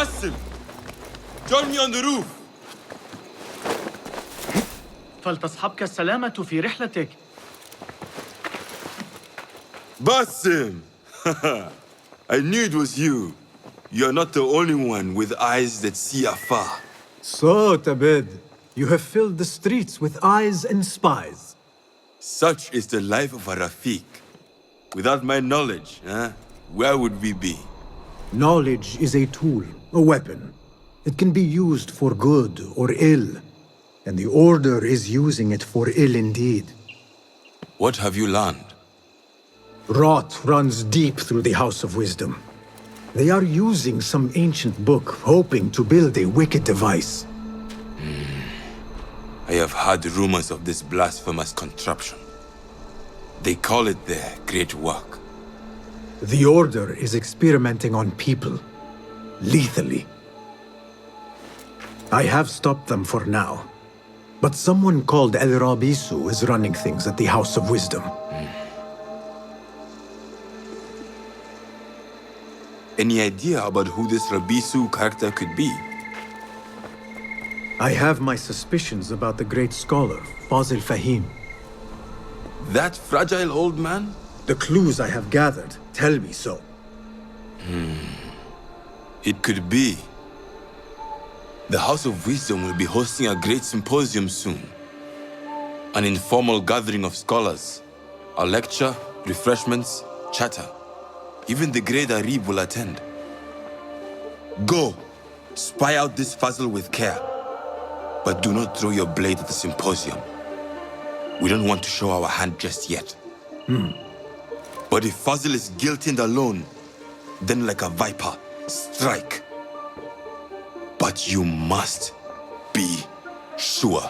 Basim! Join me on the roof! فلتصحبك السلامة في رحلتك. Basim! I knew it was you. You're not the only one with eyes that see afar. So, Tabid, you have filled the streets with eyes and spies. Such is the life of a Rafiq. Without my knowledge, where would we be? Knowledge is a tool, a weapon. It can be used for good or ill. And the Order is using it for ill indeed. What have you learned? Rot runs deep through the House of Wisdom. They are using some ancient book, hoping to build a wicked device. I have heard rumors of this blasphemous contraption. They call it their great work. The Order is experimenting on people, lethally. I have stopped them for now. But someone called El Rabisu is running things at the House of Wisdom. Any idea about who this Rabisu character could be? I have my suspicions about the great scholar, Fazil Fahim. That fragile old man? The clues I have gathered tell me so. It could be. The House of Wisdom will be hosting a great symposium soon. An informal gathering of scholars. A lecture, refreshments, chatter. Even the great Arib will attend. Go, spy out this Fazil with care. But do not throw your blade at the symposium. We don't want to show our hand just yet. But if Fazil is guilty and alone, then like a viper, strike. But you must be sure.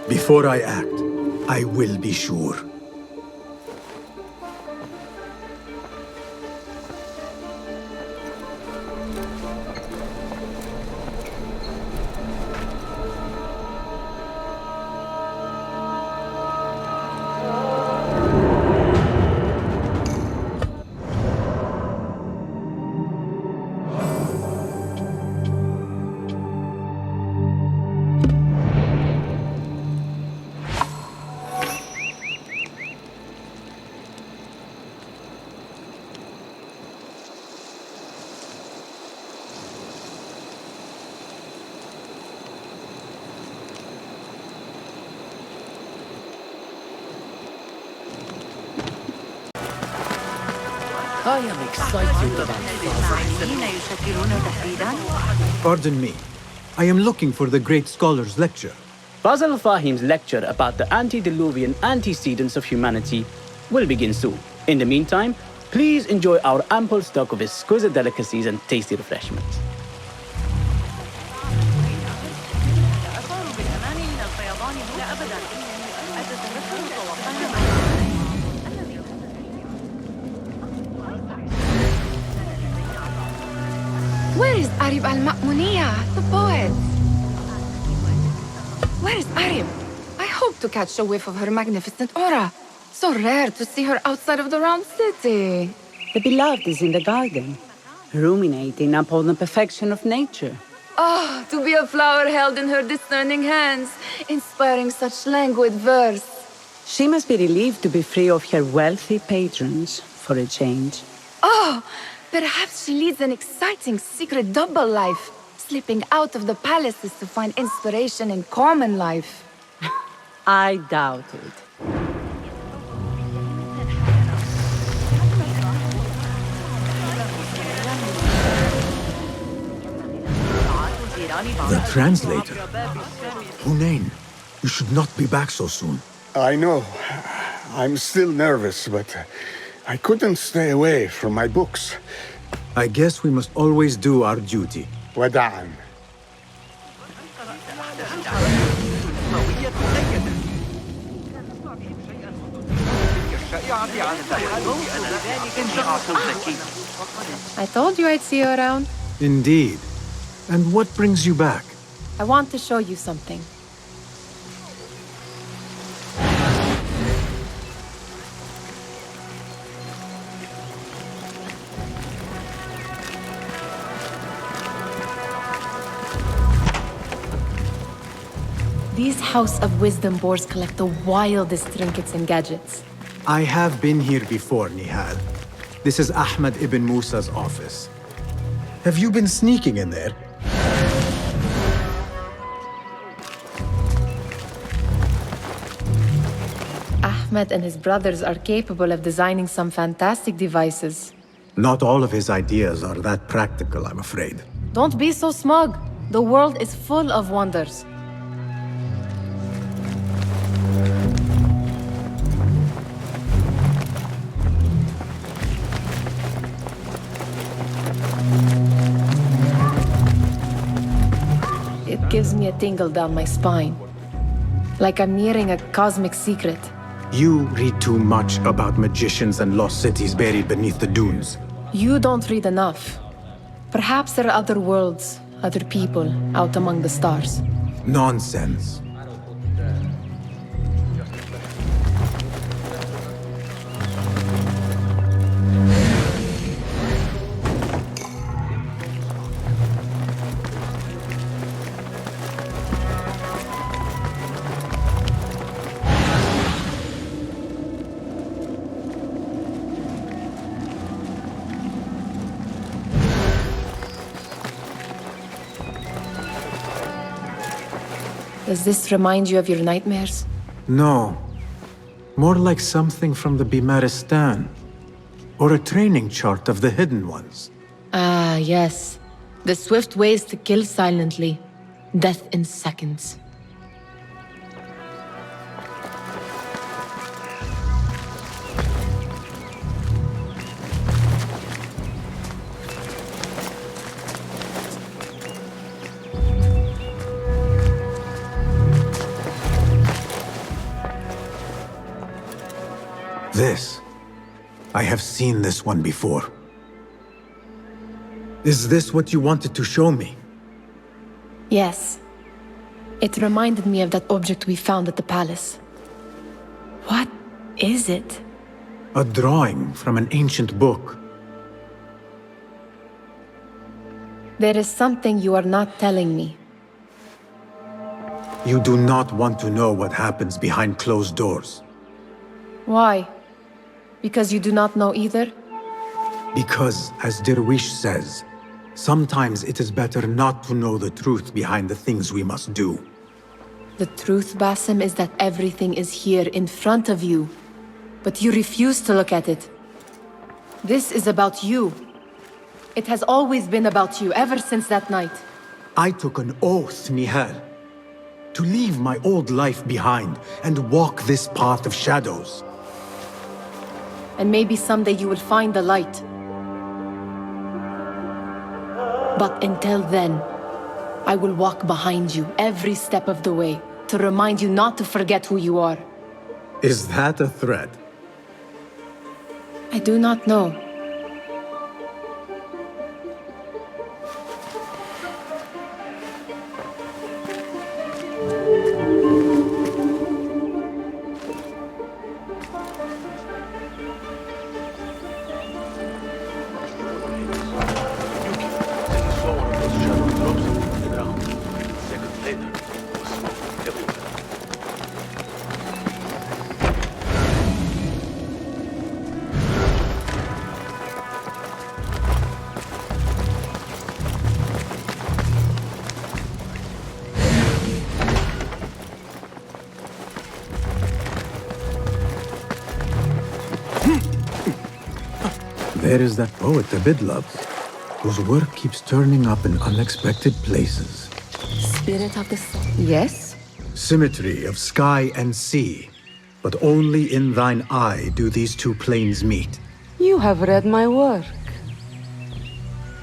Before I act, I will be sure. I am excited about Pardon me. I am looking for the great scholar's lecture. Fazl Fahim's lecture about the antediluvian antecedents of humanity will begin soon. In the meantime, please enjoy our ample stock of exquisite delicacies and tasty refreshments. Where is Arib al-Ma'muniya, the poet? Where is Arib? I hope to catch a whiff of her magnificent aura. So rare to see her outside of the round city. The beloved is in the garden, ruminating upon the perfection of nature. Oh, to be a flower held in her discerning hands, inspiring such languid verse. She must be relieved to be free of her wealthy patrons for a change. Oh, perhaps she leads an exciting secret double life, slipping out of the palaces to find inspiration in common life. I doubt it. The translator. Hunain, you should not be back so soon. I know. I'm still nervous, but I couldn't stay away from my books. I guess we must always do our duty. Wada'an. I told you I'd see you around. Indeed. And what brings you back? I want to show you something. These House of Wisdom boars collect the wildest trinkets and gadgets. I have been here before, Nihal. This is Ahmed ibn Musa's office. Have you been sneaking in there? Ahmed and his brothers are capable of designing some fantastic devices. Not all of his ideas are that practical, I'm afraid. Don't be so smug. The world is full of wonders. It gives me a tingle down my spine. Like I'm nearing a cosmic secret. You read too much about magicians and lost cities buried beneath the dunes. You don't read enough. Perhaps there are other worlds, other people, out among the stars. Nonsense. Does this remind you of your nightmares? No. More like something from the Bimaristan. Or a training chart of the Hidden Ones. Ah, yes. The swift ways to kill silently. Death in seconds. This. I have seen this one before. Is this what you wanted to show me? Yes. It reminded me of that object we found at the palace. What is it? A drawing from an ancient book. There is something you are not telling me. You do not want to know what happens behind closed doors. Why? Because you do not know either? Because, as Derwish says, sometimes it is better not to know the truth behind the things we must do. The truth, Basim, is that everything is here in front of you. But you refuse to look at it. This is about you. It has always been about you, ever since that night. I took an oath, Nihal, to leave my old life behind and walk this path of shadows. And maybe someday you will find the light. But until then, I will walk behind you every step of the way to remind you not to forget who you are. Is that a threat? I do not know. There is that poet Abid loves, whose work keeps turning up in unexpected places. Spirit of the sun. Yes? Symmetry of sky and sea, but only in thine eye do these two planes meet. You have read my work.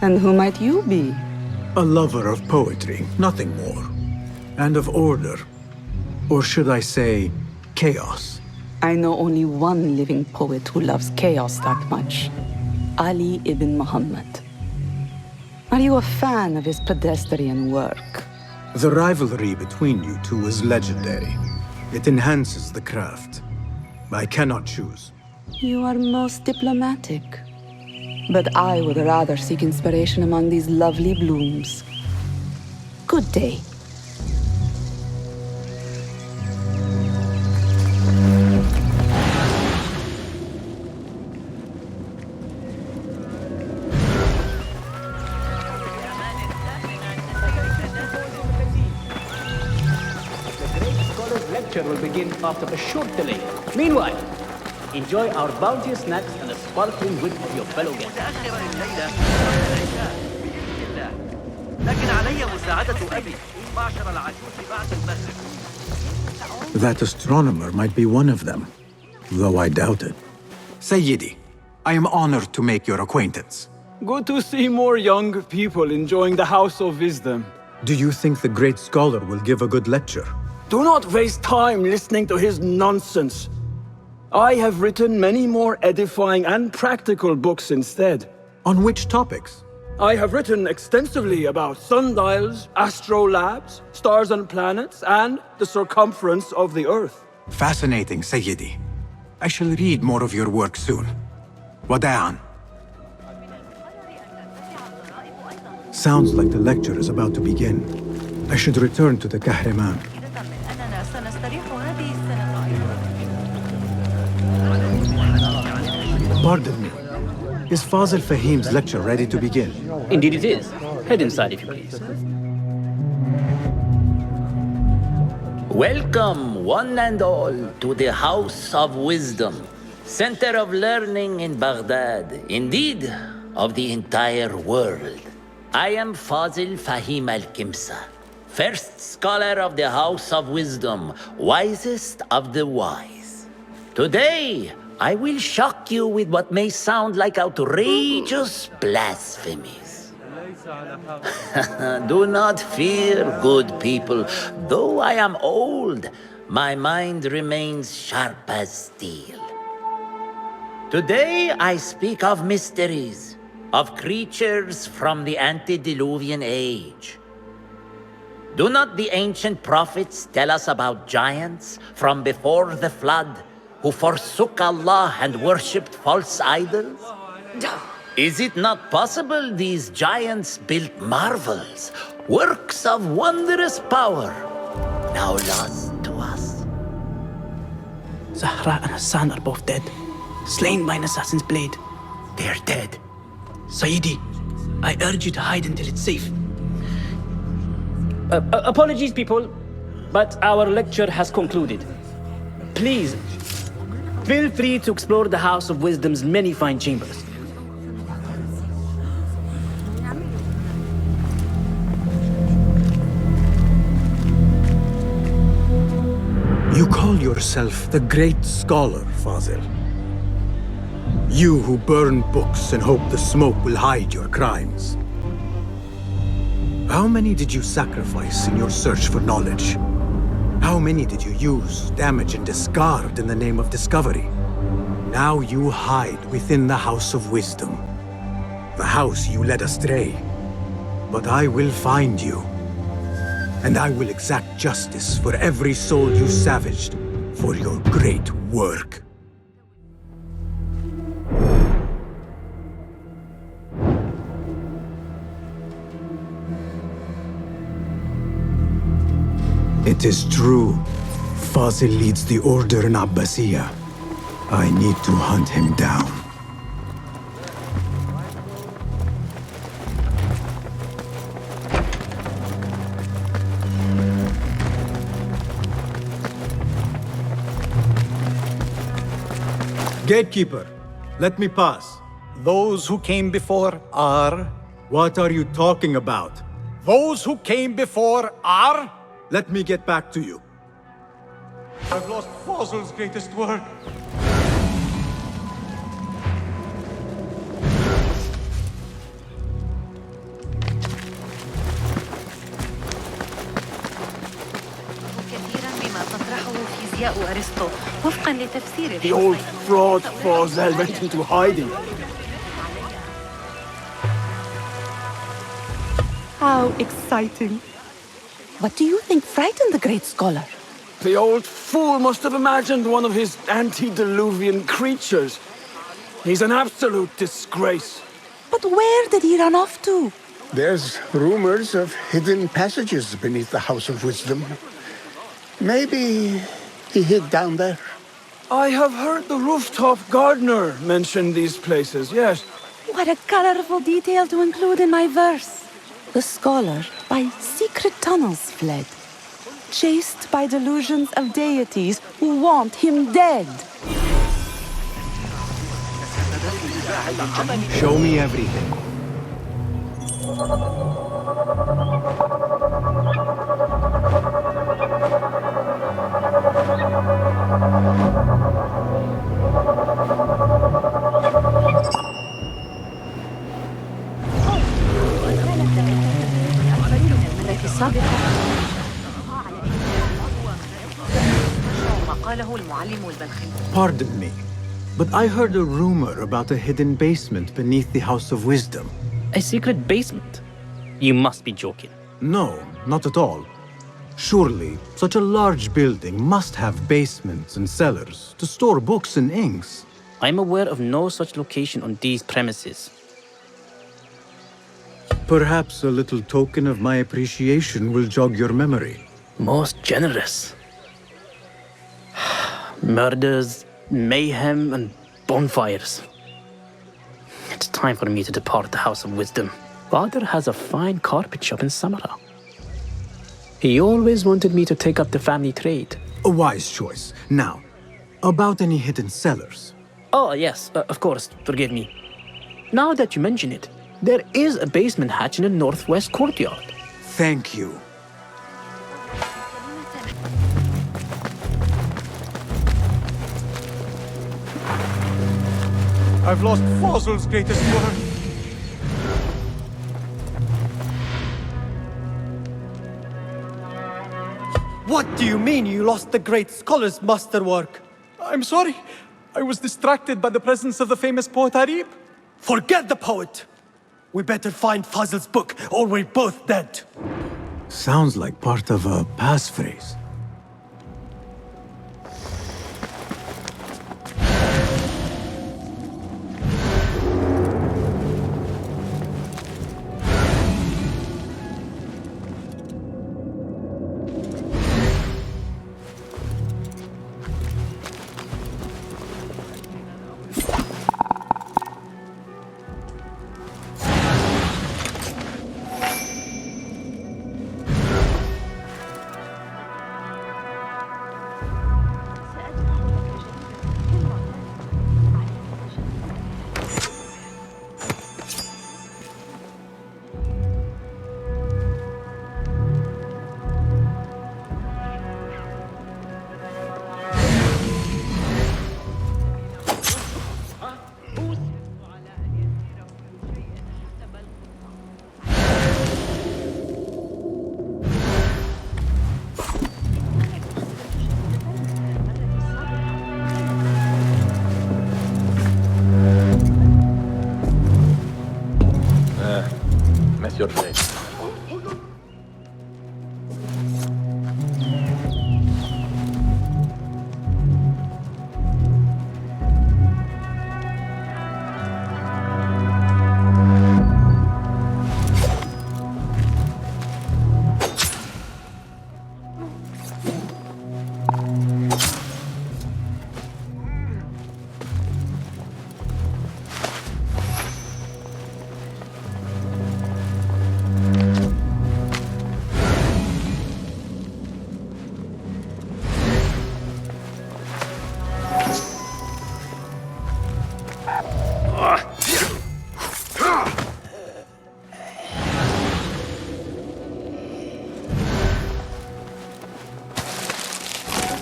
And who might you be? A lover of poetry, nothing more. And of order. Or should I say, chaos. I know only one living poet who loves chaos that much. Ali ibn Muhammad. Are you a fan of his pedestrian work? The rivalry between you two is legendary. It enhances the craft. I cannot choose. You are most diplomatic. But I would rather seek inspiration among these lovely blooms. Good day. lecture will begin after a short delay. Meanwhile, enjoy our bounteous snacks and a sparkling wit of your fellow guests. لكن علي مساعدة أبي معشر العجوز بعد المغرب. That astronomer might be one of them, though I doubt it. Sayyidi, I am honored to make your acquaintance. Good to see more young people enjoying the House of Wisdom. Do you think the great scholar will give a good lecture? Do not waste time listening to his nonsense. I have written many more edifying and practical books instead. On which topics? I have written extensively about sundials, astrolabes, stars and planets, and the circumference of the Earth. Fascinating, Sayyidi. I shall read more of your work soon. Wada'an. Sounds like the lecture is about to begin. I should return to the Kahraman. Pardon me. Is Fazil Fahim's lecture ready to begin? Indeed it is. Head inside if you please. Welcome, one and all, to the House of Wisdom, center of learning in Baghdad, indeed, of the entire world. I am Fazil Fahim al-Kimsa, first scholar of the House of Wisdom, wisest of the wise. Today, I will shock you with what may sound like outrageous blasphemies. Do not fear, good people. Though I am old, my mind remains sharp as steel. Today I speak of mysteries, of creatures from the antediluvian age. Do not the ancient prophets tell us about giants from before the flood who forsook Allah and worshipped false idols? Is it not possible these giants built marvels, works of wondrous power, now lost to us? Zahra and Hassan are both dead, slain by an assassin's blade. They're dead. Sayyidi, I urge you to hide until it's safe. Apologies, people, but our lecture has concluded. Please, feel free to explore the House of Wisdom's many fine chambers. You call yourself the great scholar, Fazil. You who burn books and hope the smoke will hide your crimes. How many did you sacrifice in your search for knowledge? How many did you use, damage, and discard in the name of discovery? Now you hide within the House of Wisdom, the house you led astray. But I will find you, and I will exact justice for every soul you savaged for your great work. It is true. Fazil leads the order in Abbasiyah. I need to hunt him down. Gatekeeper, let me pass. Those who came before are... What are you talking about? Those who came before are... Let me get back to you. I've lost Fazil's greatest work. The old fraud Fazil went into hiding. How exciting. What do you think frightened the great scholar? The old fool must have imagined one of his antediluvian creatures. He's an absolute disgrace. But where did he run off to? There's rumors of hidden passages beneath the House of Wisdom. Maybe he hid down there. I have heard the rooftop gardener mention these places, yes. What a colorful detail to include in my verse. The scholar by secret tunnels fled. chased by delusions of deities who want him dead. Show me everything. Pardon me, but I heard a rumor about a hidden basement beneath the House of Wisdom. A secret basement? You must be joking. No, not at all. Surely, such a large building must have basements and cellars to store books and inks. I'm aware of no such location on these premises. Perhaps a little token of my appreciation will jog your memory. Most generous. Murders, mayhem, and bonfires. It's time for me to depart the House of Wisdom. Father has a fine carpet shop in Samara. He always wanted me to take up the family trade. A wise choice. Now, about any hidden cellars. Oh, yes, of course, forgive me. Now that you mention it, there is a basement hatch in the northwest courtyard. Thank you. I've lost Fossil's greatest work. What do you mean you lost the great scholar's masterwork? I'm sorry. I was distracted by the presence of the famous poet Arib. Forget the poet! We better find Fazl's book, or we're both dead. Sounds like part of a passphrase. Your face.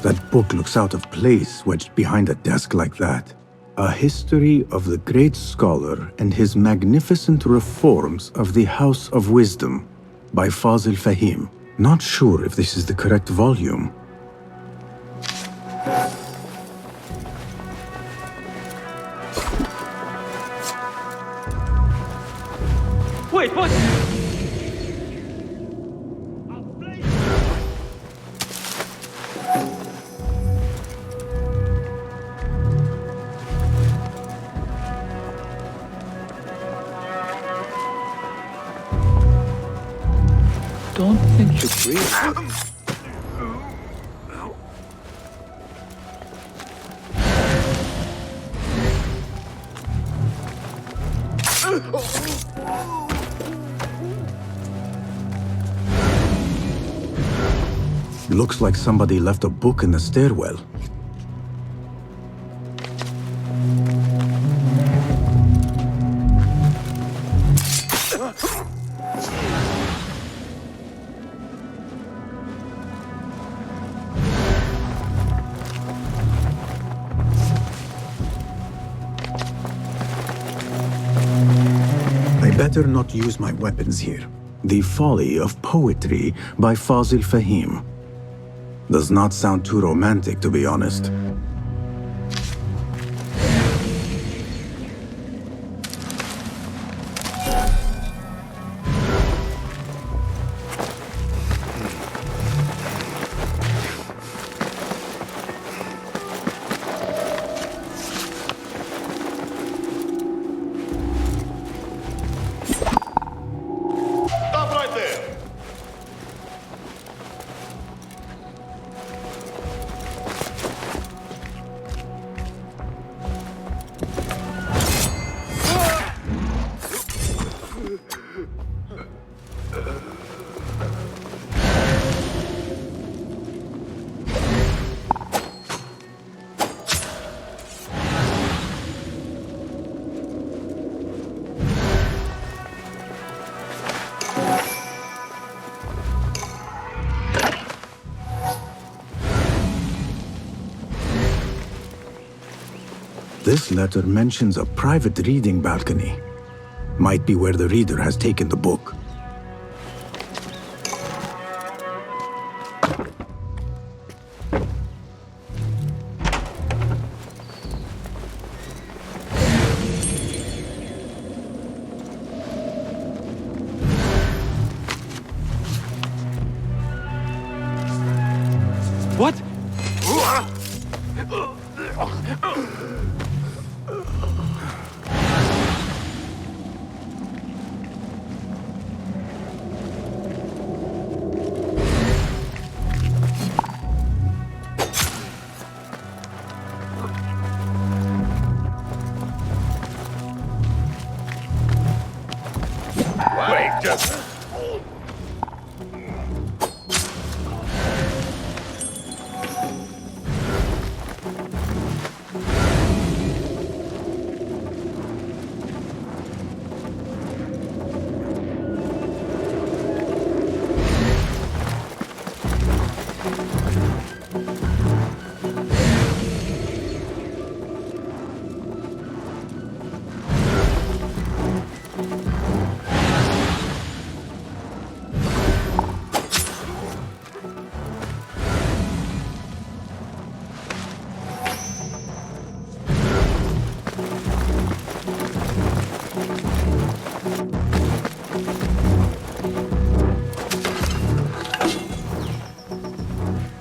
That book looks out of place wedged behind a desk like that. A history of the great scholar and his magnificent reforms of the House of Wisdom by Fazil Fahim. Not sure if this is the correct volume. Wait, what? Don't think you breathe. Looks like somebody left a book in the stairwell. Better not use my weapons here. The Folly of Poetry by Fazil Fahim. Does not sound too romantic, to be honest. This letter mentions a private reading balcony. Might be where the reader has taken the book. What?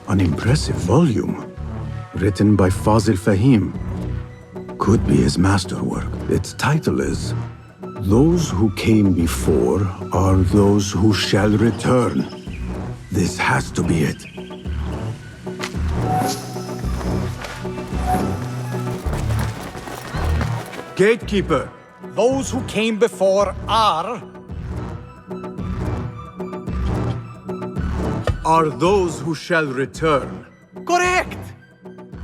An impressive volume, written by Fazil Fahim. Could be his masterwork. Its title is, "Those who came before are those who shall return." This has to be it. Gatekeeper, those who came before are those who shall return. Correct!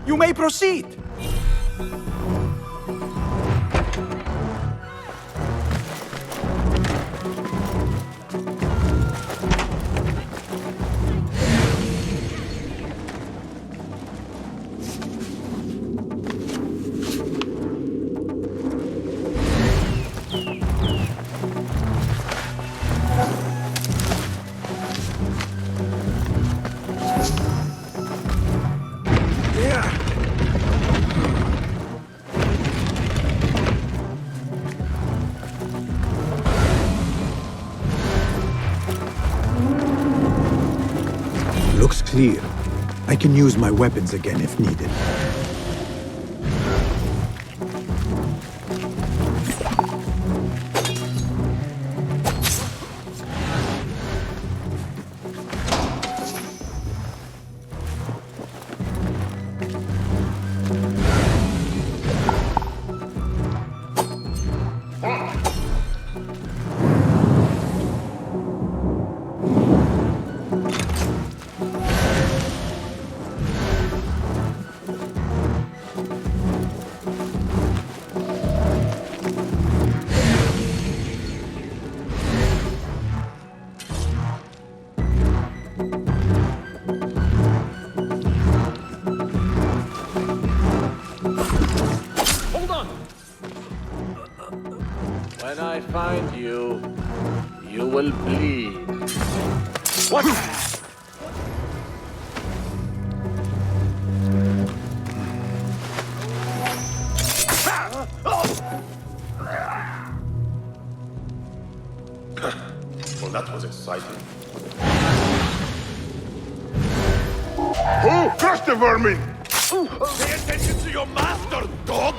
You may proceed. Looks clear. I can use my weapons again if needed. Well, that was exciting. Who? Crush the vermin! Pay attention to your master, dog!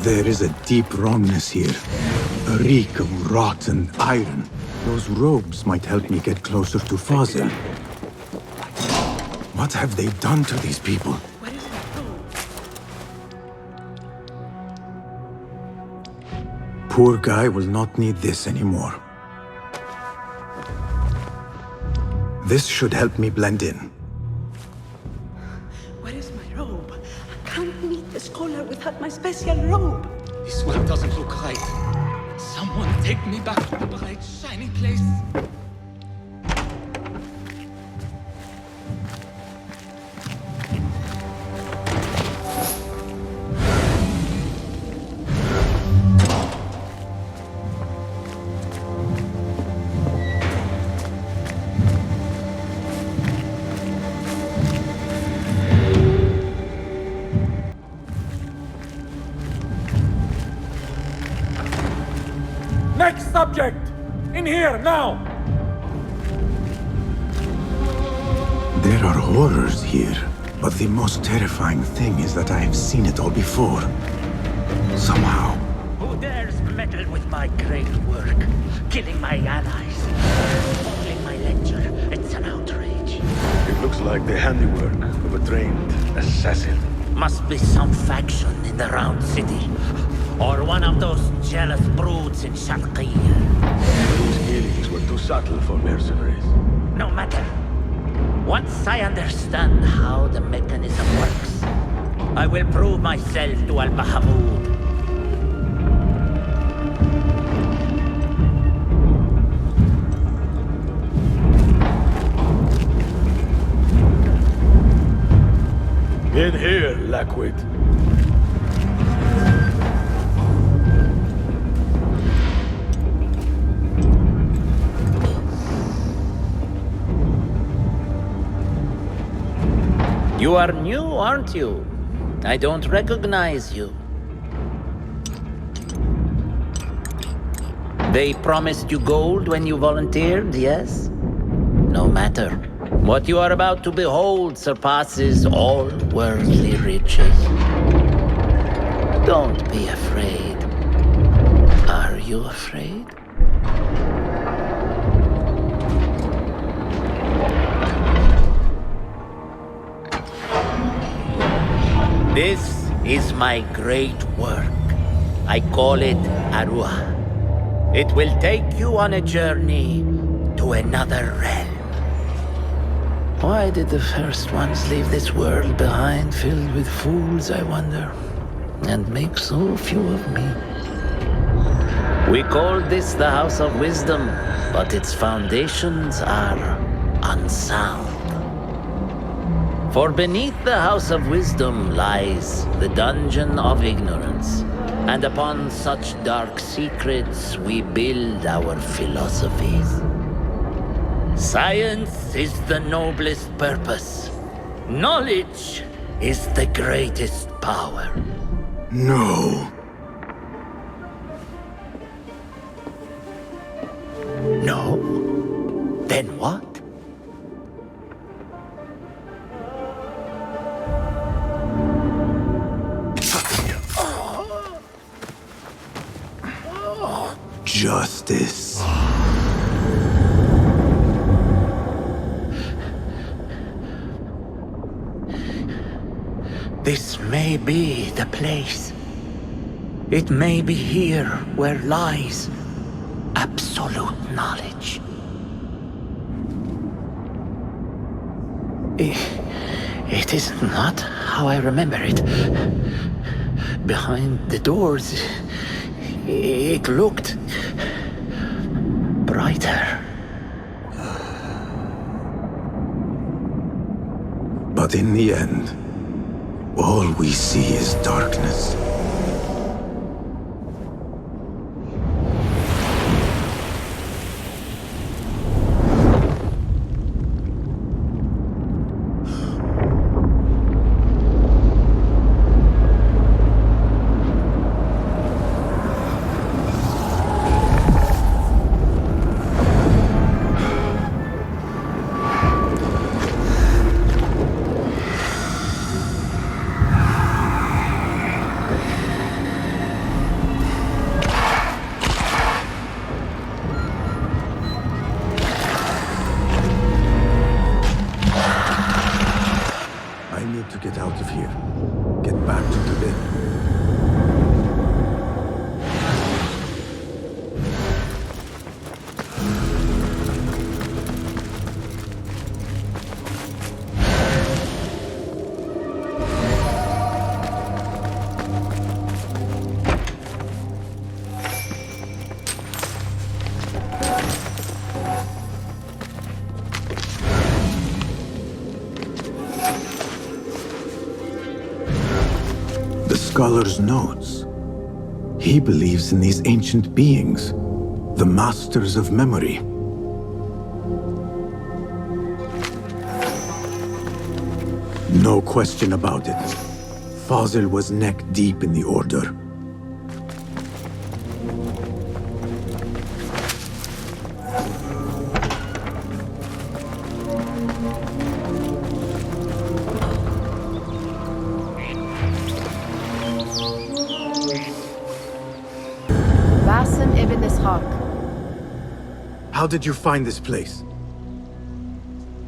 There is a deep wrongness here. A reek of rot and iron. Those robes might help me get closer to Fazil. What have they done to these people? Poor guy will not need this anymore. This should help me blend in. Where is my robe? I can't meet the scholar without my special robe. This world doesn't look right. Someone take me back to the bright, shiny place. Next subject! In here, now! There are horrors here, but the most terrifying thing is that I have seen it all before. Somehow. Who dares meddle with my great work? Killing my allies. Following my lecture. It's an outrage. It looks like the handiwork of a trained assassin. Must be some faction in the Round City. Or one of those jealous broods in Sharqiyya. Those killings were too subtle for mercenaries. No matter. Once I understand how the mechanism works, I will prove myself to Al-Bahamud. In here, Lackwit. You are new, aren't you? I don't recognize you. They promised you gold when you volunteered, yes? No matter. What you are about to behold surpasses all worldly riches. Don't be afraid. Are you afraid? This is my great work. I call it Arwah. It will take you on a journey to another realm. Why did the first ones leave this world behind, filled with fools, I wonder, and make so few of me? We call this the House of Wisdom, but its foundations are unsound. For beneath the House of Wisdom lies the Dungeon of Ignorance, and upon such dark secrets we build our philosophies. Science is the noblest purpose. Knowledge is the greatest power. No. No? Then what? Justice. This may be the place. It may be here where lies absolute knowledge. It is not how I remember it. Behind the doors, it looked bright. But in the end, all we see is darkness. Get out of here. Get back to the bed. Scholar's notes. He believes in these ancient beings, the masters of memory. No question about it. Fazil was neck deep in the Order. Basim ibn Ishaq. How did you find this place?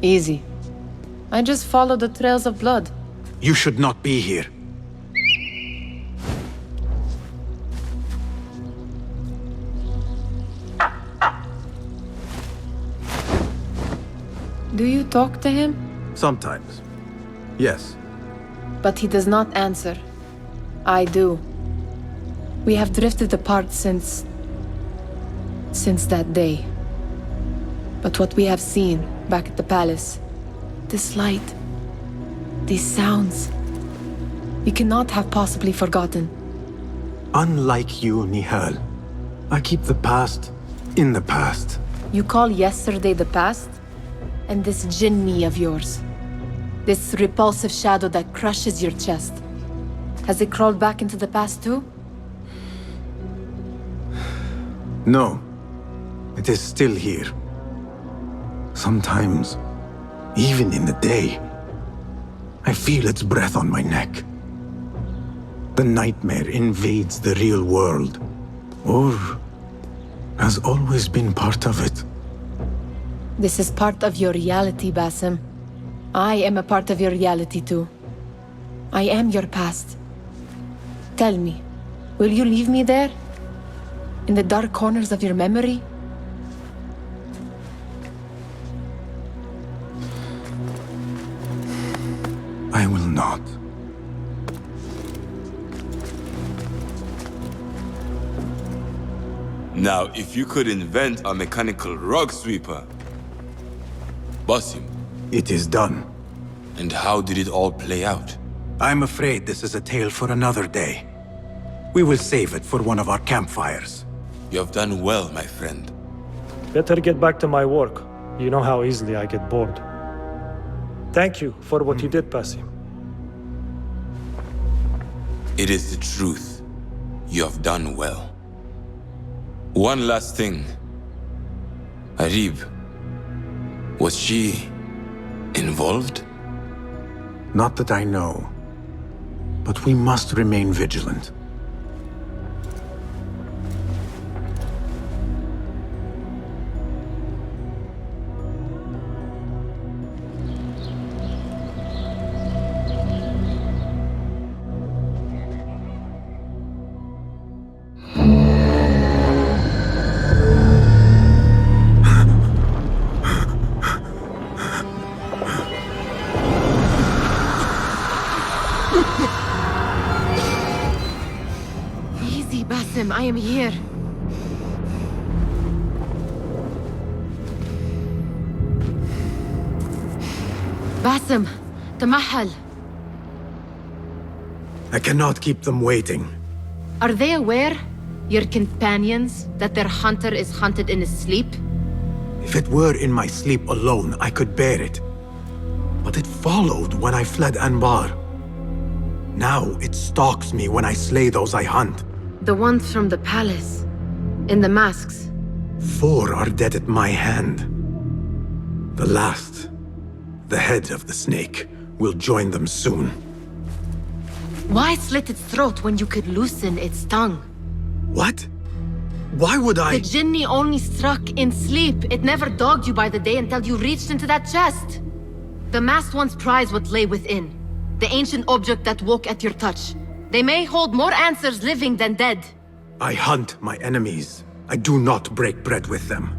Easy. I just followed the trails of blood. You should not be here. Do you talk to him? Sometimes. Yes. But he does not answer. I do. We have drifted apart since that day. But what we have seen back at the palace, this light, these sounds, we cannot have possibly forgotten. Unlike you, Nihal, I keep the past in the past. You call yesterday the past? And this jinni of yours, this repulsive shadow that crushes your chest, has it crawled back into the past too? No, it is still here. Sometimes, even in the day, I feel its breath on my neck. The nightmare invades the real world, or has always been part of it. This is part of your reality, Basim. I am a part of your reality too. I am your past. Tell me, will you leave me there? In the dark corners of your memory? I will not. Now, if you could invent a mechanical rug sweeper, Basim. It is done. And how did it all play out? I'm afraid this is a tale for another day. We will save it for one of our campfires. You have done well, my friend. Better get back to my work. You know how easily I get bored. Thank you for what you did, Basim. It is the truth. You have done well. One last thing. Arib, was she involved? Not that I know. But we must remain vigilant. I am here. Basim, Mahal. I cannot keep them waiting. Are they aware, your companions, that their hunter is hunted in his sleep? If it were in my sleep alone, I could bear it. But it followed when I fled Anbar. Now it stalks me when I slay those I hunt. The ones from the palace, in the masks. 4 are dead at my hand. The last, the head of the snake, will join them soon. Why slit its throat when you could loosen its tongue? What? Why would I? The Jinni only struck in sleep. It never dogged you by the day until you reached into that chest. The masked ones prize what lay within. The ancient object that woke at your touch. They may hold more answers living than dead. I hunt my enemies. I do not break bread with them.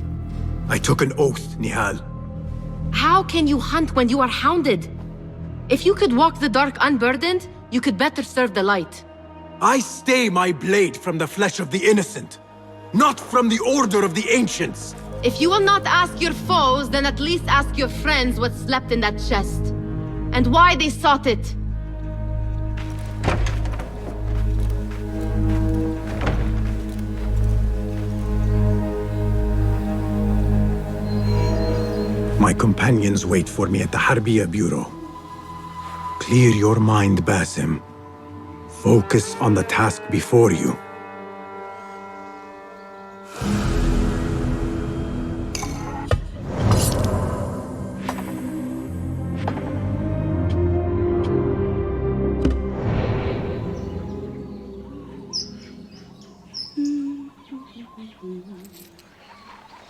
I took an oath, Nihal. How can you hunt when you are hounded? If you could walk the dark unburdened, you could better serve the light. I stay my blade from the flesh of the innocent, not from the order of the ancients. If you will not ask your foes, then at least ask your friends what slept in that chest. And why they sought it. My companions wait for me at the Harbiya Bureau. Clear your mind, Basim. Focus on the task before you.